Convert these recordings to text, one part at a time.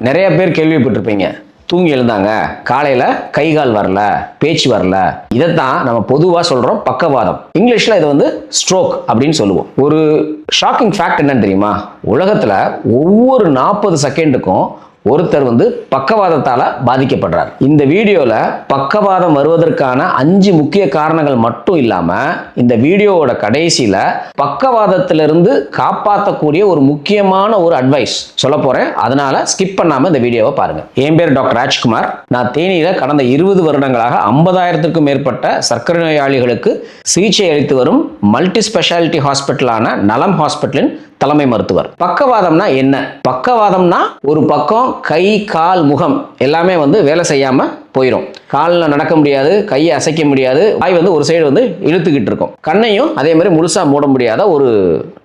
நிறைய பேர் கேள்விப்பட்டிருப்பீங்க, தூங்கி எழுந்தாங்க, காலையில் கை கால் வரல, பேச்சு வரல. இதைத்தான் நம்ம பொதுவாக சொல்கிறோம் பக்கவாதம். இங்கிலீஷில் இது வந்து ஸ்ட்ரோக் அப்படின்னு சொல்லுவோம். ஒரு ஷாக்கிங் ஃபேக்ட் என்னன்னு தெரியுமா? உலகத்தில் ஒவ்வொரு 40 செகண்டுக்கும் ஒருத்தர் வந்து பக்கவாதத்தால் பாதிக்கப்படுறார். இந்த வீடியோவில் பக்கவாதம் வருவதற்கான 5 முக்கிய காரணங்கள் மட்டும் இல்லாமல் இந்த வீடியோவோட கடைசியில் பக்கவாதத்திலிருந்து காப்பாற்றக்கூடிய ஒரு முக்கியமான ஒரு அட்வைஸ் சொல்ல போகிறேன். அதனால ஸ்கிப் பண்ணாமல் இந்த வீடியோவை பாருங்கள். என் பேர் டாக்டர் ராஜ்குமார். நான் தேனியில் கடந்த 20 வருடங்களாக 50,000க்கும் மேற்பட்ட சர்க்கரை நோயாளிகளுக்கு சிகிச்சை அளித்து வரும் மல்டி ஸ்பெஷாலிட்டி ஹாஸ்பிட்டலான நலம் ஹாஸ்பிட்டலின் தலைமை மருத்துவர். பக்கவாதம்னா என்ன? பக்கவாதம்னா ஒரு பக்கம் கை கால் முகம் எல்லாமே வந்து வேலை செய்யாம போயிடும். காலில் நடக்க முடியாது, கையை அசைக்க முடியாது, வாய் வந்து ஒரு சைடு வந்து இழுத்துக்கிட்டு இருக்கும், கண்ணையும் அதே மாதிரி முழுசா மூட முடியாத ஒரு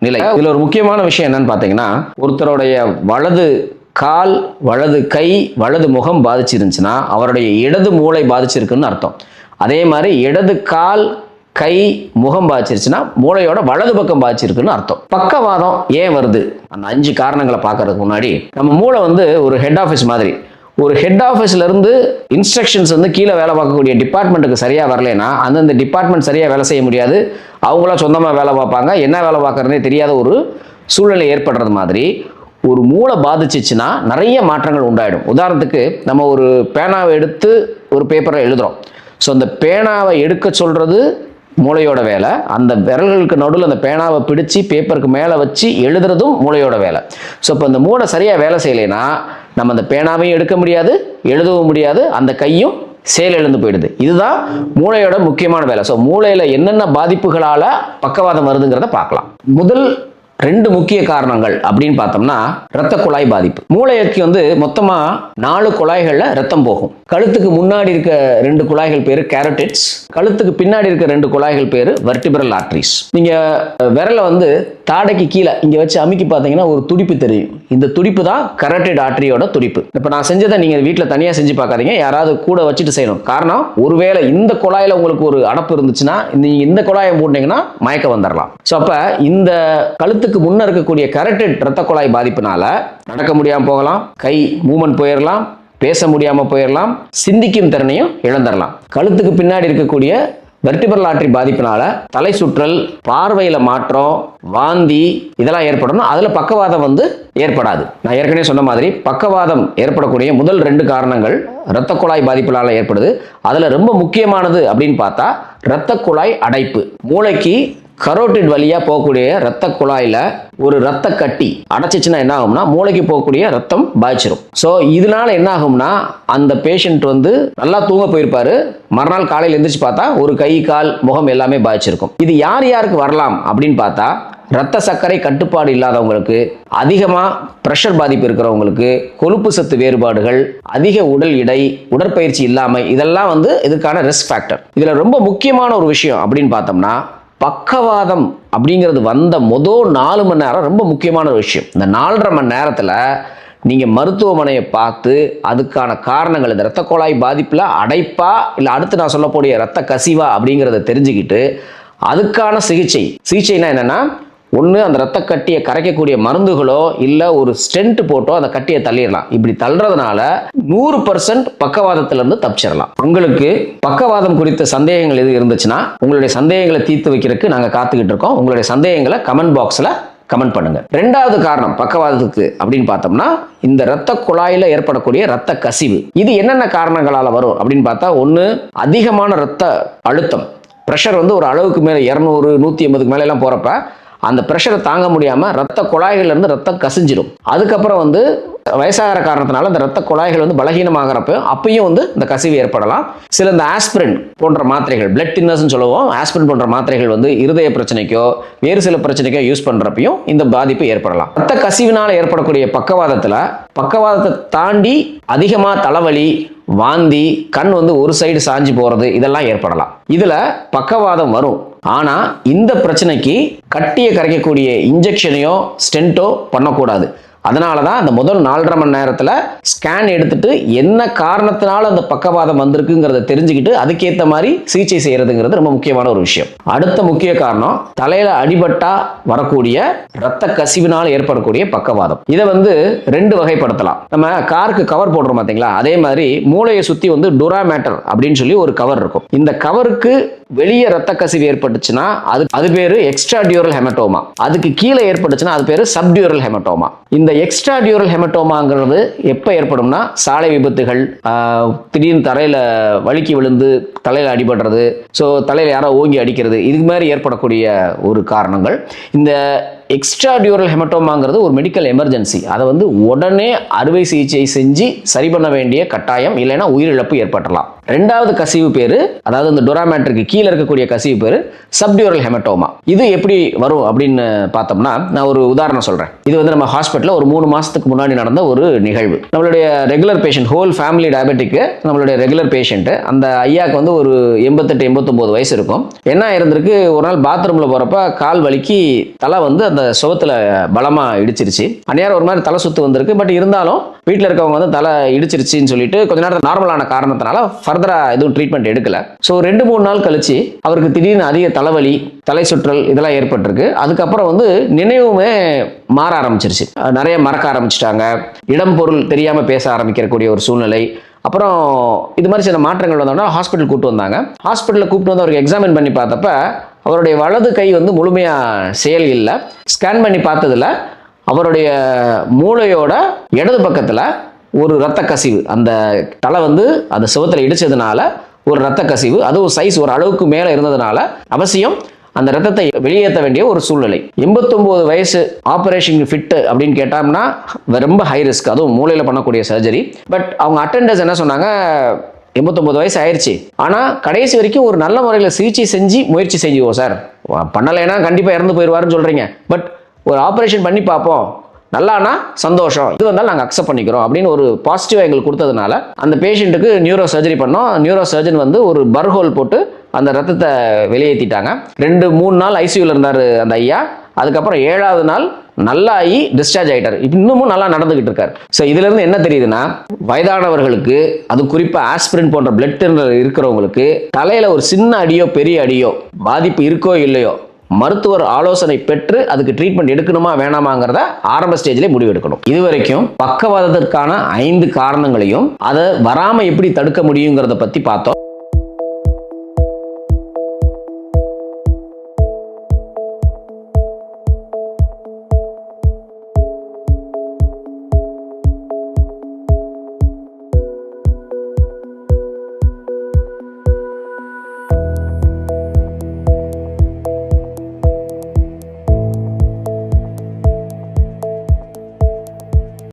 நிலை. இதுல ஒரு முக்கியமான விஷயம் என்னன்னு பார்த்தீங்கன்னா, ஒருத்தருடைய வலது கால், வலது கை, வலது முகம் பாதிச்சிருந்துச்சுன்னா அவருடைய இடது மூளை பாதிச்சிருக்குன்னு அர்த்தம். அதே மாதிரி இடது கால், கை, முகம் பாதிச்சிருச்சுன்னா மூளையோட வலது பக்கம் பாதிச்சிருக்குன்னு அர்த்தம். பக்கவாதம் ஏன் வருது? அந்த 5 காரணங்களை பார்க்கறதுக்கு முன்னாடி நம்ம மூளை வந்து ஒரு ஹெட் ஆஃபீஸ் மாதிரி. ஒரு ஹெட் ஆஃபீஸ்ல இருந்து இன்ஸ்ட்ரக்ஷன்ஸ் வந்து கீழே வேலை பார்க்கக்கூடிய டிபார்ட்மெண்ட்டுக்கு சரியா வரலைன்னா அந்தந்த டிபார்ட்மெண்ட் சரியா வேலை செய்ய முடியாது. அவங்களா சொந்தமாக வேலை பார்ப்பாங்க, என்ன வேலை பார்க்கறதுனே தெரியாத ஒரு சூழ்நிலை ஏற்படுறது மாதிரி ஒரு மூளை பாதிச்சிச்சுன்னா நிறைய மாற்றங்கள் உண்டாயிடும். உதாரணத்துக்கு நம்ம ஒரு பேனாவை எடுத்து ஒரு பேப்பரை எழுதுறோம். ஸோ அந்த பேனாவை எடுக்க சொல்றது மூளையோட வேலை. அந்த விரல்களுக்கு நடுவில் அந்த பேனாவை பிடிச்சி பேப்பருக்கு மேலே வச்சு எழுதுறதும் மூளையோட வேலை. ஸோ இப்போ இந்த மூளை சரியாக வேலை செய்யலைன்னா நம்ம அந்த பேனாவையும் எடுக்க முடியாது, எழுதவும் முடியாது, அந்த கையும் செயல் எழுந்து போயிடுது. இதுதான் மூளையோட முக்கியமான வேலை. ஸோ மூளையில் என்னென்ன பாதிப்புகளால் பக்கவாதம் வருதுங்கிறத பார்க்கலாம். முதல் 2 முக்கிய காரணங்கள் அப்படின்னு பார்த்தோம்னா இரத்த குழாய் பாதிப்பு. மூளைக்கு வந்து மொத்தமா 4 குழாய்கள்ல ரத்தம் போகும். கழுத்துக்கு முன்னாடி இருக்க 2 குழாய்கள் பேரு கேரோட்டிட்ஸ், கழுத்துக்கு பின்னாடி இருக்க 2 குழாய்கள் பேரு வெர்டிபிரல் ஆர்டரிஸ். நீங்க விரலை வந்து தாடைக்கு கீழே இங்க வச்சு அமுக்கி பார்த்தீங்கன்னா ஒரு துடிப்பு தெரியும். இந்த துடிப்பு தான் கரோட்டிட் ஆர்டரியோட துடிப்பு. இப்போ நான் செஞ்சதை நீங்க வீட்டில் தனியா செஞ்சு பார்க்காதீங்க, யாராவது கூட வச்சுட்டு செய்யணும். காரணம், ஒருவேளை இந்த குழாயில உங்களுக்கு ஒரு அடப்பு இருந்துச்சுன்னா நீங்க இந்த குழாயை போட்டீங்கன்னா மயக்க வந்துடலாம். ஸோ அப்ப இந்த கழுத்துக்கு முன்ன இருக்கக்கூடிய கரோட்டிட் இரத்த குழாய் பாதிப்புனால நடக்க முடியாம போகலாம், கை மூவ்மெண்ட் போயிடலாம், பேச முடியாம போயிடலாம், சிந்திக்கும் திறனையும் இழந்துடலாம். கழுத்துக்கு பின்னாடி இருக்கக்கூடிய வெர்டிபிரல் ஆர்டரி பாதிப்பினால தலை சுற்றல், பார்வையில மாற்றம், வாந்தி இதெல்லாம் ஏற்படணும். அதுல பக்கவாதம் வந்து ஏற்படாது. நான் ஏற்கனவே சொன்ன மாதிரி பக்கவாதம் ஏற்படக்கூடிய முதல் 2 காரணங்கள் இரத்த குழாய் பாதிப்பினால ஏற்படுது. அதுல ரொம்ப முக்கியமானது அப்படின்னு பார்த்தா இரத்த குழாய் அடைப்பு. மூளைக்கு கரோட்டிட் வழியா போகக்கூடிய ரத்த குழாயில ஒரு ரத்த கட்டி அடைச்சிச்சுன்னா என்ன ஆகும்னா மூளைக்கு போகக்கூடிய ரத்தம் பாதிச்சிடும். ஸோ இதனால என்ன ஆகும்னா அந்த பேஷண்ட் வந்து நல்லா தூங்க போயிருப்பாரு, மறுநாள் காலையில் எந்திரிச்சு பார்த்தா ஒரு கை கால் முகம் எல்லாமே பாதிச்சிருக்கும். இது யார் யாருக்கு வரலாம் அப்படின்னு பார்த்தா ரத்த சர்க்கரை கட்டுப்பாடு இல்லாதவங்களுக்கு, அதிகமாக பிரஷர் பாதிப்பு இருக்கிறவங்களுக்கு, கொழுப்பு சத்து வேறுபாடுகள், அதிக உடல் எடை, உடற்பயிற்சி இல்லாமல், இதெல்லாம் வந்து இதுக்கான ரிஸ்க் ஃபேக்டர். இதில் ரொம்ப முக்கியமான ஒரு விஷயம் அப்படின்னு பார்த்தோம்னா பக்கவாதம் அப்படிங்கிறது வந்த முதல் 4 மணி நேரம் ரொம்ப முக்கியமான ஒரு விஷயம். இந்த 4.5 மணி நேரத்தில் நீங்கள் மருத்துவமனையை பார்த்து அதுக்கான காரணங்கள், இந்த இரத்த குழாய் பாதிப்பில் அடைப்பா இல்லை அடுத்து நான் சொல்லக்கூடிய இரத்த கசிவா அப்படிங்கிறத தெரிஞ்சுக்கிட்டு அதுக்கான சிகிச்சைனா என்னென்னா, ஒன்று அந்த ரத்த கட்டியை கரைக்கக்கூடிய மருந்துகளோ இல்லை ஒரு ஸ்டென்ட் போட்டோ அந்த கட்டியை தள்ளிடலாம். இப்படி தள்ளுறதுனால 100% பக்கவாதத்திலிருந்து தப்பிச்சிடலாம். உங்களுக்கு பக்கவாதம் குறித்த சந்தேகங்கள் எது இருந்துச்சுன்னா உங்களுடைய சந்தேகங்களை தீர்த்து வைக்கிறதுக்கு நாங்கள் காத்துக்கிட்டு இருக்கோம். உங்களுடைய சந்தேகங்களை கமெண்ட் பாக்ஸில் கமெண்ட் பண்ணுங்க. 2வது காரணம் பக்கவாதத்துக்கு அப்படின்னு பார்த்தோம்னா இந்த இரத்த குழாயில ஏற்படக்கூடிய இரத்த கசிவு. இது என்னென்ன காரணங்களால வரும் அப்படின்னு பார்த்தா, ஒன்று அதிகமான இரத்த அழுத்தம், பிரஷர் வந்து ஒரு அளவுக்கு மேலே 200 180க்கு மேலே எல்லாம் போறப்ப அந்த பிரஷரை தாங்க முடியாம ரத்த குழாய்கள்ல இருந்து ரத்தம் கசிஞ்சிடும். அதுக்கப்புறம் வந்து வயசாகிற காரணத்தினால இந்த ரத்த குழாய்கள் வந்து பலகீனமாகிறப்ப அப்பயும் வந்து இந்த கசிவு ஏற்படலாம். சில இந்த ஆஸ்பிரின் போன்ற மாத்திரைகள், பிளட் தின்னர்ஸ்னு சொல்லுவோம், ஆஸ்பிரின் போன்ற மாத்திரைகள் வந்து இருதய பிரச்சனைக்கோ வேறு சில பிரச்சனைக்கோ யூஸ் பண்றப்பையும் இந்த பாதிப்பு ஏற்படலாம். ரத்த கசிவினால் ஏற்படக்கூடிய பக்கவாதத்தை தாண்டி அதிகமா தலைவலி, வாந்தி, கண் வந்து ஒரு சைடு சாஞ்சு போறது இதெல்லாம் ஏற்படலாம். இதுல பக்கவாதம் வரும். ஆனா இந்த பிரச்சனைக்கு கட்டியை கரைக்கக்கூடிய இன்ஜெக்ஷனையோ ஸ்டென்ட்டோ பண்ணக்கூடாது. அதனால தான் அந்த முதல் 4.5 மணி நேரத்தில் ஸ்கேன் எடுத்துட்டு என்ன காரணத்தினால அந்த பக்கவாதம் வந்திருக்குங்கிறத தெரிஞ்சுக்கிட்டு அதுக்கேற்ற மாதிரி சிகிச்சை செய்யறதுங்கிறது ரொம்ப முக்கியமான ஒரு விஷயம். அடுத்த முக்கிய காரணம் தலையில அடிபட்டா வரக்கூடிய இரத்த கசிவினால் ஏற்படக்கூடிய பக்கவாதம். இதை வந்து 2 வகைப்படுத்தலாம். நம்ம காருக்கு கவர் போடுறோம் பார்த்தீங்களா, அதே மாதிரி மூளையை சுத்தி வந்து டுராமேட்டர் அப்படின்னு சொல்லி ஒரு கவர் இருக்கும். இந்த கவருக்கு வெளியே ரத்த கசிவு ஏற்பட்டுச்சுன்னா அது பேரு எக்ஸ்ட்ரா டியூரல் ஹெமட்டோமா. அதுக்கு கீழே ஏற்பட்டுச்சுன்னா அது பேரு சப்டியூரல் ஹெமட்டோமா. இந்த எக்ஸ்ட்ரா டியூரல் ஹெமட்டோமாங்கிறது எப்ப ஏற்படும்னா சாலை விபத்துகள், திடீர்னு தரையில வழுக்கி விழுந்து தலையில அடிபடுறது, ஸோ தலையில யாரோ ஓங்கி அடிக்கிறது, இது மாதிரி ஏற்படக்கூடிய ஒரு காரணங்கள். இந்த எக்ஸ்ட்ரா டியூரல் ஹெமட்டோமாங்கிறது ஒரு மெடிக்கல் எமர்ஜென்சி. அதை வந்து உடனே அறுவை சிகிச்சை செஞ்சு சரி பண்ண வேண்டிய கட்டாயம், இல்லைன்னா உயிரிழப்பு ஏற்பட்டலாம். 2வது கசிவு பேரு, அதாவது இந்த டொராமேட்டருக்கு கீழே இருக்கக்கூடிய கசிவு பேரு சப்டியூரல் ஹெமட்டோமா. இது எப்படி வரும் அப்படின்னு பார்த்தோம்னா, நான் ஒரு உதாரணம் சொல்றேன். இது வந்து நம்ம ஹாஸ்பிட்டல்ல ஒரு 3 மாசத்துக்கு முன்னாடி நடந்த ஒரு நிகழ்வு. நம்மளுடைய regular patient, whole family diabetic, நம்மளுடைய ரெகுலர் பேஷண்ட், அந்த ஐயாக்கு வந்து ஒரு 88-89 வயசு இருக்கும். என்ன இருந்திருக்கு, ஒரு நாள் பாத்ரூம்ல போறப்ப கால் வலிக்கு தலை வந்து அந்த சுவத்துல பலமா இடிச்சிருச்சு. அந்நேரம் ஒரு மாதிரி தலை சுத்து வந்திருக்கு. பட் இருந்தாலும் வீட்டில் இருக்கவங்க வந்து தலை இடிச்சிருச்சுன்னு சொல்லிட்டு கொஞ்ச நேரத்தில் நார்மலான காரணத்தினால ஃபர்தரா எதுவும் ட்ரீட்மெண்ட் எடுக்கல. ஸோ 2-3 நாள் கழிச்சு அவருக்கு திடீர்னு அதிக தலைவலி, தலை சுற்றல் இதெல்லாம் ஏற்பட்டிருக்கு. அதுக்கப்புறம் வந்து நினைவுமே மாற ஆரம்பிச்சிருச்சு. நிறைய மறக்க ஆரம்பிச்சிட்டாங்க. இடம் பொருள் தெரியாம பேச ஆரம்பிக்கக்கூடிய ஒரு சூழ்நிலை. அப்புறம் இது மாதிரி சில மாற்றங்கள் வந்தோம்னா ஹாஸ்பிட்டல் கூப்பிட்டு வந்தாங்க. ஹாஸ்பிட்டலில் கூப்பிட்டு வந்து அவருக்கு எக்ஸாமின் பண்ணி பார்த்தப்ப அவருடைய வலது கை வந்து முழுமையா செயல் இல்லை. ஸ்கேன் பண்ணி பார்த்ததுல அவருடைய மூளையோட இடது பக்கத்துல ஒரு இரத்த கசிவு, அந்த தலை வந்து அந்த சுவத்துல இடிச்சதுனால ஒரு இரத்த கசிவு, அதுவும் சைஸ் ஒரு அளவுக்கு மேல இருந்ததுனால அவசியம் அந்த ரத்தத்தை வெளியேற்ற வேண்டிய ஒரு சூழ்நிலை. 89 வயசு, ஆபரேஷன் ஃபிட் அப்படின்னு கேட்டோம்னா ரொம்ப ஹை ரிஸ்க், அதுவும் மூளையில பண்ணக்கூடிய சர்ஜரி. பட் அவங்க அட்டெண்டர்ஸ் என்ன சொன்னாங்க, 89 வயசு ஆயிடுச்சு, ஆனா கடைசி வரைக்கும் ஒரு நல்ல முறையில் சிகிச்சை செஞ்சு முயற்சி செய்வோம் சார், பண்ணலைன்னா கண்டிப்பா இறந்து போயிடுவாருன்னு சொல்றீங்க, பட் ஒரு ஆபரேஷன் பண்ணி பார்ப்போம், நல்லானா சந்தோஷம், இது வந்தாலும் நாங்கள் அக்செப்ட் பண்ணிக்கிறோம் அப்படின்னு ஒரு பாசிட்டிவ் எங்களுக்கு கொடுத்ததுனால அந்த பேஷண்ட்டுக்கு நியூரோ சர்ஜரி பண்ணோம். நியூரோ சர்ஜன் வந்து ஒரு பர்ஹோல் போட்டு அந்த ரத்தத்தை வெளியேற்றிட்டாங்க. 2-3 நாள் ஐசியூல இருந்தார் அந்த ஐயா. அதுக்கப்புறம் 7வது நாள் நல்லாகி டிஸ்சார்ஜ் ஆகிட்டார். இன்னமும் நல்லா நடந்துகிட்டு இருக்காரு. ஸோ இதுல இருந்து என்ன தெரியுதுன்னா, வயதானவர்களுக்கு, அது குறிப்பா ஆஸ்பிரின் போன்ற பிளட் தின்னர் இருக்கிறவங்களுக்கு தலையில ஒரு சின்ன அடியோ பெரிய அடியோ பாதிப்பு இருக்கோ இல்லையோ மருத்துவர் ஆலோசனை பெற்று அதுக்கு ட்ரீட்மெண்ட் எடுக்கணுமா வேணாமாங்கிறத ஆரம்ப ஸ்டேஜ்லேயே முடிவு எடுக்கணும். இதுவரைக்கும் பக்கவாதத்திற்கான 5 காரணங்களையும் அதை வராம எப்படி தடுக்க முடியுங்கிறத பத்தி பார்த்தோம்.